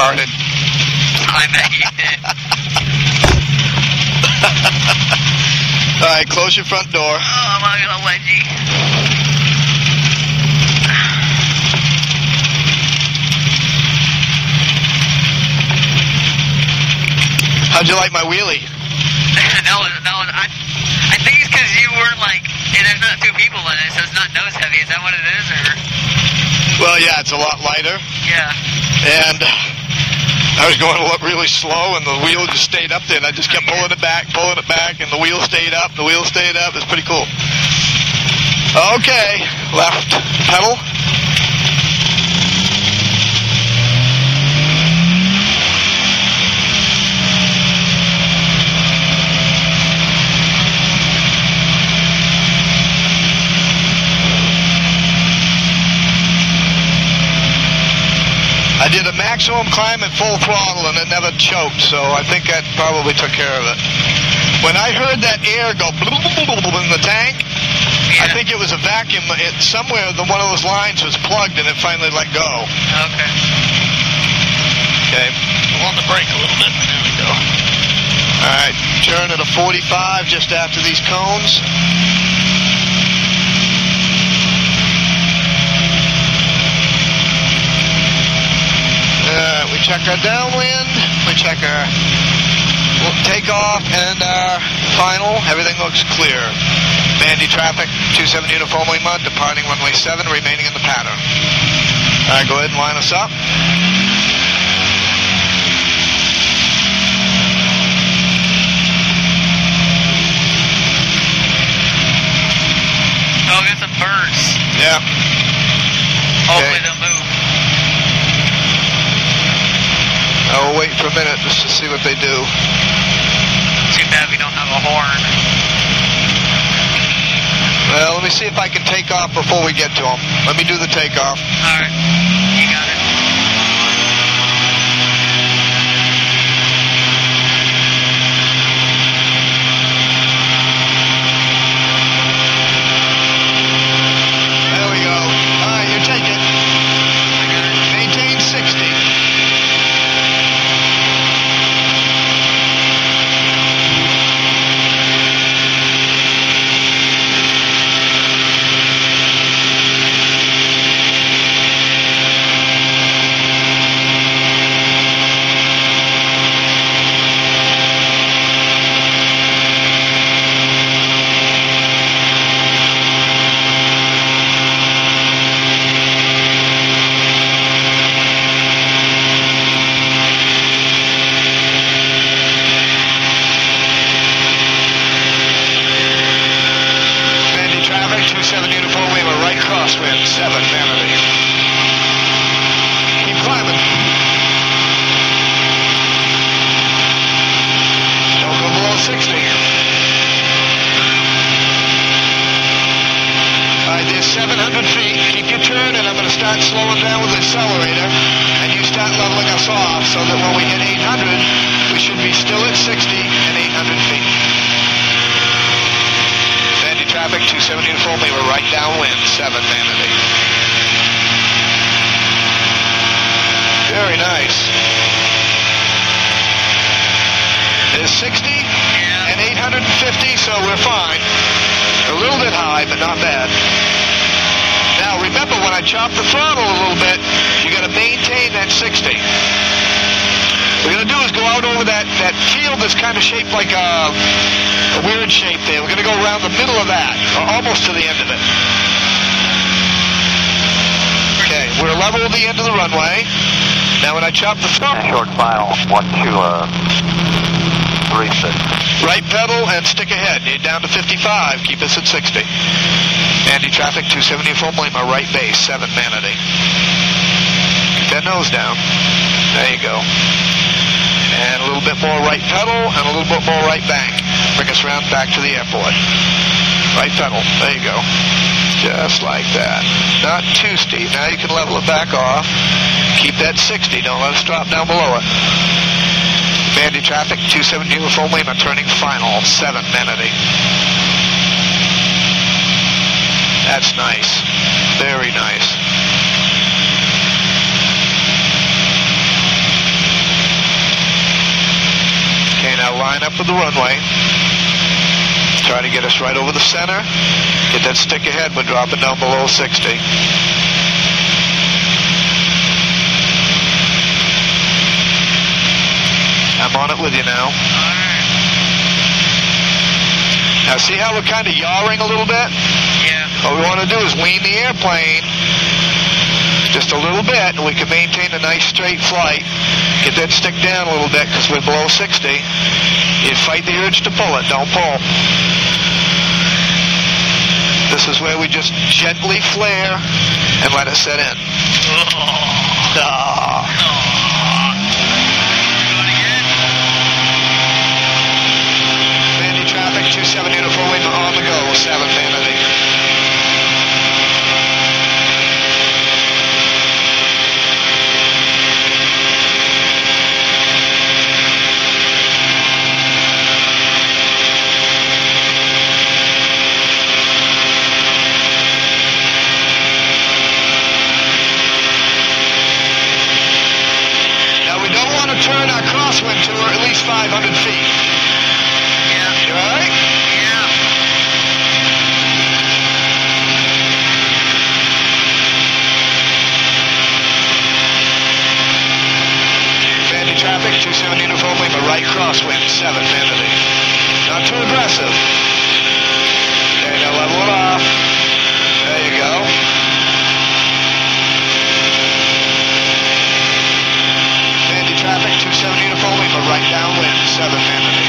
farted. I bet you did. All right, close your front door. Oh, I'm on a wedgie. How'd you like my wheelie? I think it's because you weren't like, hey, there's not two people in it, so it's not nose heavy. Is that what it is, or? Well, yeah, it's a lot lighter. Yeah. And I was going really slow, and the wheel just stayed up there, and I just kept pulling it back, and the wheel stayed up, It's pretty cool. Okay, left pedal. I did a maximum climb at full throttle and it never choked, so I think that probably took care of it. When I heard that air go in the tank, I think it was a vacuum. Somewhere one of those lines was plugged and it finally let go. Okay. Okay. On the brake a little bit. There we go. All right. Turn at a 45 just after these cones. We check our downwind, we check our takeoff and our final. Everything looks clear. Vandy traffic, 27 Uniform Lima, departing runway 7, remaining in the pattern. All right, go ahead and line us up. Oh, get some birds. Yeah. Hopefully they'll move. I'll wait for a minute just to see what they do. Too bad we don't have a horn. Well, let me see if I can take off before we get to them. Let me do the takeoff. All right. You got it. There we go. All right, you take it. Maintain 60. Very nice. There's 60 and 850, so we're fine. A little bit high, but not bad. Now remember, when I chop the throttle a little bit, you got to maintain that 60. What we're going to do is go out over that field that's kind of shaped like a weird shape there. We're going to go around the middle of that, or almost to the end of it. Okay, we're level at the end of the runway. Now when I chop the throttle... Short final, 1236. Right pedal and stick ahead. You're down to 55. Keep us at 60. Vandy traffic, 274 Lima, right base, 7 Manatee. Keep that nose down. There you go. And a little bit more right pedal and a little bit more right bank. Bring us around back to the airport. Right pedal. There you go. Just like that. Not too steep. Now you can level it back off. Keep that 60. Don't let us drop down below it. Vandy traffic, 27 Uniform Lima, turning final, 7 Manatee. That's nice. Very nice. now line up with the runway. Try to get us right over the center. Get that stick ahead. We're dropping down below 60. I'm on it with you now. Now see how we're kind of yawing a little bit? Yeah. What we want to do is lean the airplane just a little bit, and we can maintain a nice straight flight. Get that stick down a little bit because we're below 60. You fight the urge to pull it. Don't pull. This is where we just gently flare and let it set in. Vandy traffic, 27 uniform Lima on the go, 7 Vanity. Turn our crosswind to at least 500 feet. Yeah. You all right? Yeah. Vandy traffic, 27 uniform Lima, right crosswind, 7 Vanity. Not too aggressive. Okay, now level it off. There you go. Traffic, 27 uniform Lima, right downwind, 7 Vanity.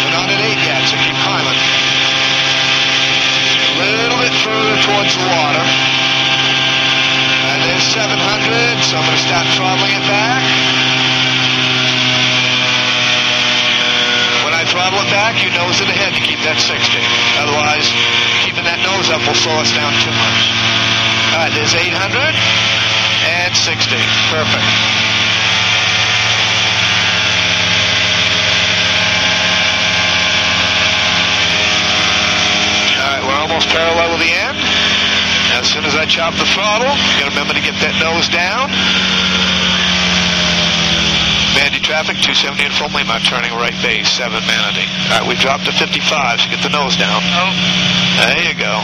We're not at 8 yet, so keep climbing. A little bit further towards the water. And there's 700, so I'm going to start throttling it back. When I throttle it back, you nose it ahead to keep that 60. Otherwise, keeping that nose up will slow us down too much. All right, there's 800 and 60. Perfect. Almost parallel with the end. Now, as soon as I chop the throttle, you gotta remember to get that nose down. Vandy traffic, 270 uniform Lima, turning right base, 7 Vanity. All right, we've dropped to 55, so get the nose down. Oh. There you go.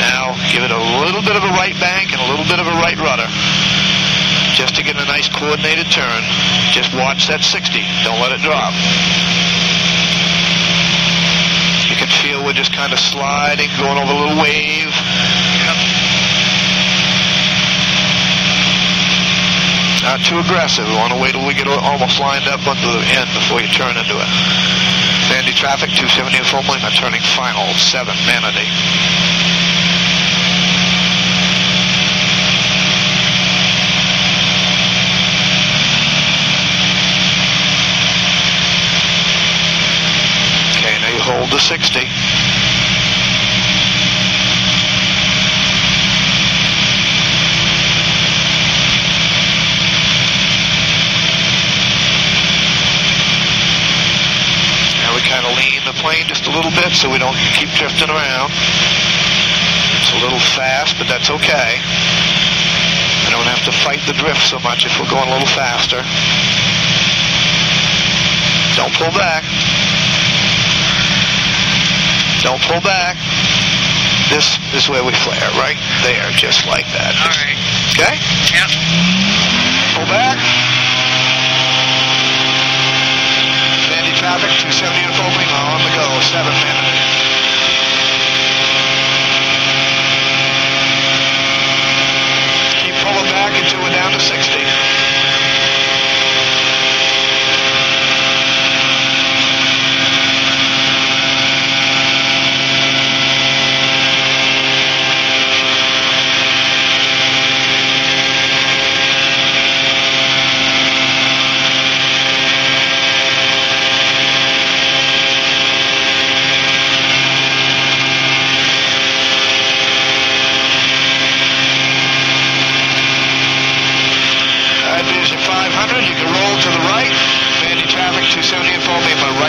Now, give it a little bit of a right bank and a little bit of a right rudder. Just to get a nice coordinated turn. Just watch that 60. Don't let it drop. You can feel we're just kind of sliding, going over a little wave. Yep. Not too aggressive. We want to wait till we get almost lined up onto the end before you turn into it. Vandy traffic, 270 uniform Lima, turning final, 7 Vanity. Hold the 60. Now we kind of lean the plane just a little bit so we don't keep drifting around. It's a little fast, but that's okay. We don't have to fight the drift so much if we're going a little faster. Don't pull back. Don't pull back. This is where we flare, right there, just like that. All right. Okay? Yep. Pull back. Vandy traffic, 270 uniform Lima, on the go, 7 Vanity. Keep pulling back until we're down to 60.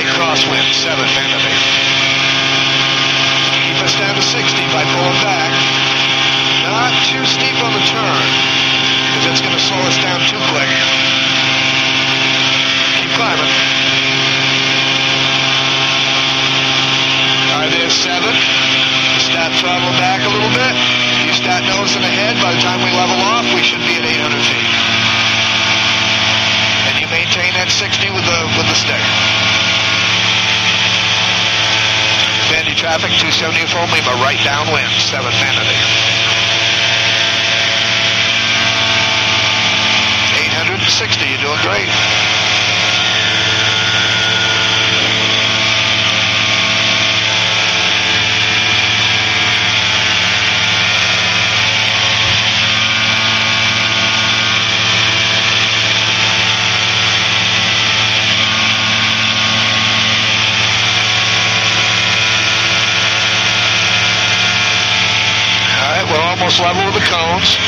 Crosswind, 7 Vanity. Keep us down to 60 by pulling back. Not too steep on the turn, because that's going to slow us down too quick. Keep climbing. All right, there's 7. Start throttle back a little bit. You start nosing ahead. By the time we level off, we should be at 800 feet. And you maintain that 60 with the stick. Bandy traffic, 274 Lima, right downwind, 7 Manatee. 860, you're doing great. We're almost level with the cones.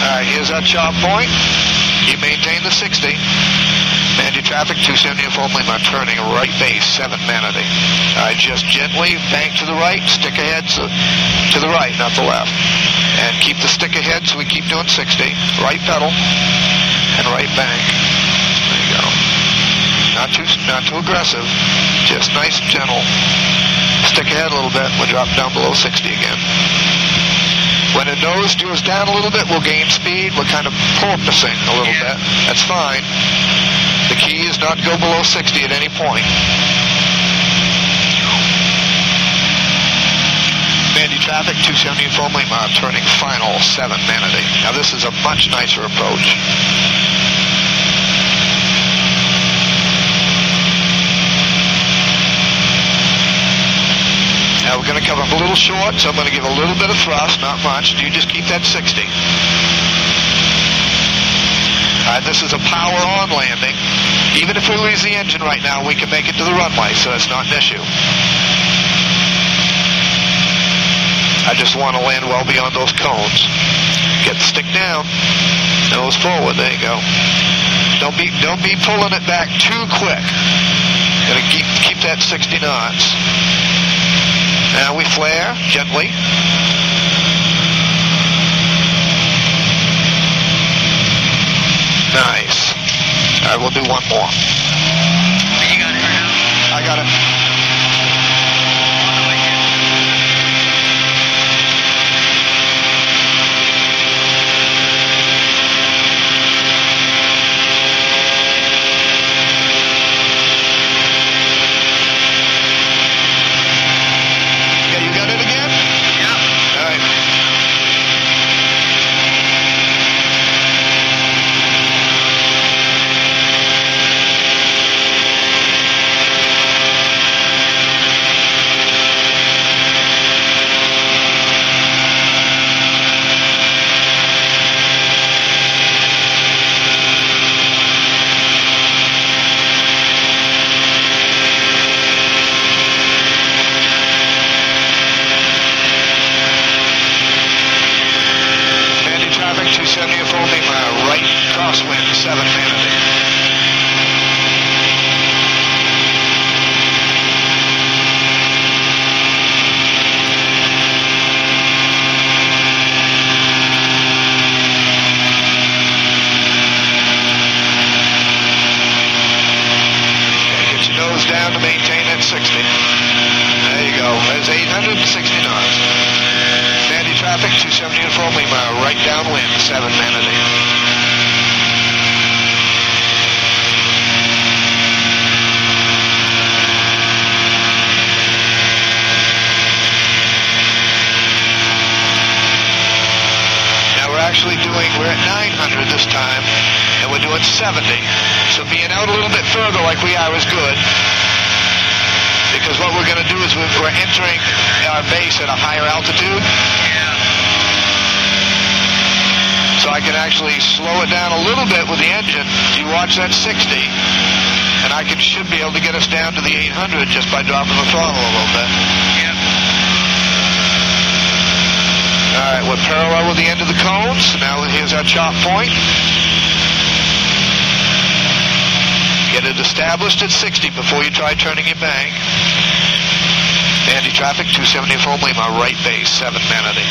All right, here's our chop point. You maintain the 60. Bandy traffic, 274 Lima, turning right base, 7 Manatee. All right, just gently bank to the right, stick ahead to the right, not the left. And keep the stick ahead so we keep doing 60. Right pedal and right bank. There you go. Not too aggressive, just nice and gentle. Stick ahead a little bit, we'll drop down below 60 again. When the nose goes down a little bit, we'll gain speed. We're kind of porpoising a little bit. That's fine. The key is not to go below 60 at any point. Bandy traffic, 274 Lima, turning final, 7 Manatee. Now this is a much nicer approach. Now we're going to come up a little short, so I'm going to give a little bit of thrust, not much. You just keep that 60. All right, this is a power-on landing. Even if we lose the engine right now, we can make it to the runway, so that's not an issue. I just want to land well beyond those cones. Get the stick down, nose forward. There you go. Don't be pulling it back too quick. Got to keep that 60 knots. Now we flare gently. Nice. All right, we'll do one more. You got it right now? I got it. On the way here. Crosswind, 7 Manatee. Okay, get your nose down to maintain that 60. There you go. There's 860 knots. Bandy traffic, 274 Lima, right downwind, 7 Manatee. We're at 900 this time, and we're doing 70. So being out a little bit further like we are is good, because what we're going to do is we're entering our base at a higher altitude. Yeah. So I can actually slow it down a little bit with the engine. You watch that 60, and I should be able to get us down to the 800 just by dropping the throttle a little bit. Yep. All right, we're parallel with the end of the cones. So now here's our chop point. Get it established at 60 before you try turning your bank. Bandy traffic, 274 Lima, right base, 7 Manatee.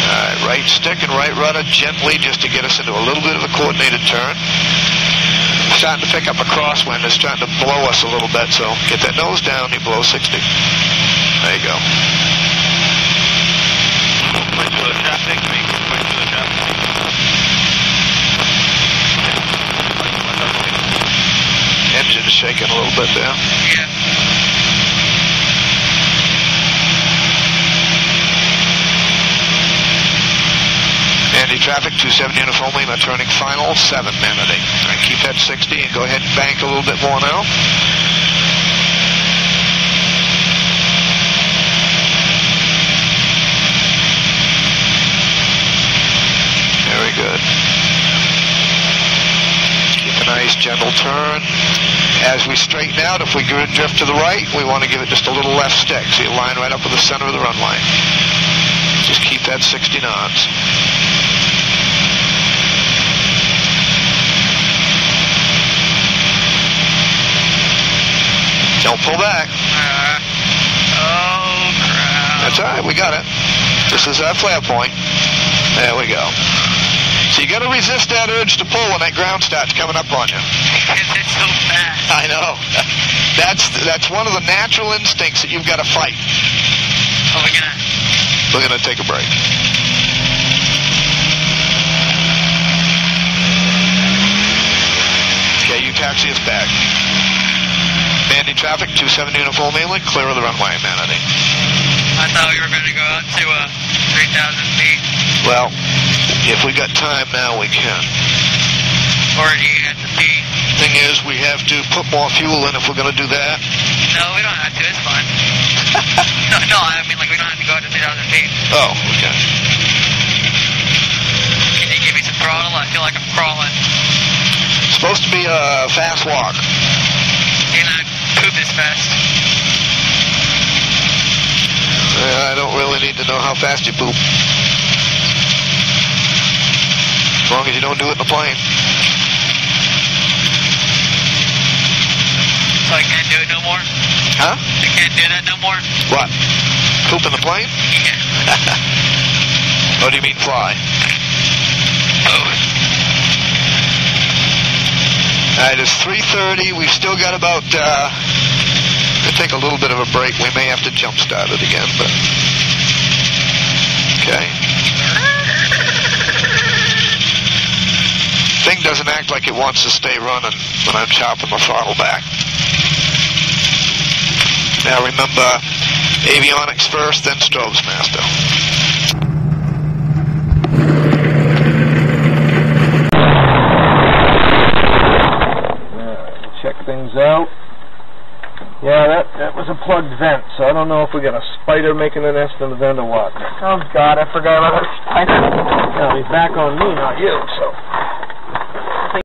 All Alright, right stick and right rudder gently just to get us into a little bit of a coordinated turn. Starting to pick up a crosswind. It's starting to blow us a little bit, so get that nose down, you blow 60. There you go. Quite slow traffic, quite slow traffic. Engine's shaking a little bit there. Yeah. Andy traffic, 27 Uniform Lima, turning final, 7 Manatee. All right, keep that 60 and go ahead and bank a little bit more now. Very good. Keep a nice gentle turn. As we straighten out, if we drift to the right, we want to give it just a little left stick, so you line right up with the center of the runway. Just keep that 60 knots. Don't pull back. Oh, crap. That's all right, we got it. This is our flare point. There we go. So you got to resist that urge to pull when that ground starts coming up on you. It's so fast. I know. That's one of the natural instincts that you've got to fight. Oh, We're gonna take a break. Okay, you taxi us back. Mandy traffic, 27 Uniform Lima, clear of the runway, Manatee. I thought we were going to go out to 3,000 feet. Well, if we got time now, we can. Or do you have to pee? Thing is, we have to put more fuel in if we're going to do that. No, we don't have to. It's fine. no, I mean, like, we don't have to go out to 3,000 feet. Oh, okay. Can you give me some throttle? I feel like I'm crawling. It's supposed to be a fast walk. You're not poop this fast. I don't really need to know how fast you poop. As long as you don't do it in the plane. So I can't do it no more? Huh? I can't do that no more? What? Poop in the plane? Yeah. Or do you mean fly? Both. Alright, it's 3:30. We've still got about, we'll take a little bit of a break. We may have to jump start it again, but... Okay. Thing doesn't act like it wants to stay running when I'm chopping the throttle back. Now remember, avionics first, then strobes master. Check things out. Yeah, that was a plugged vent, so I don't know if we got a spider making a nest in the vent or what. Oh God, I forgot about it. No, he's back on me, not you, so...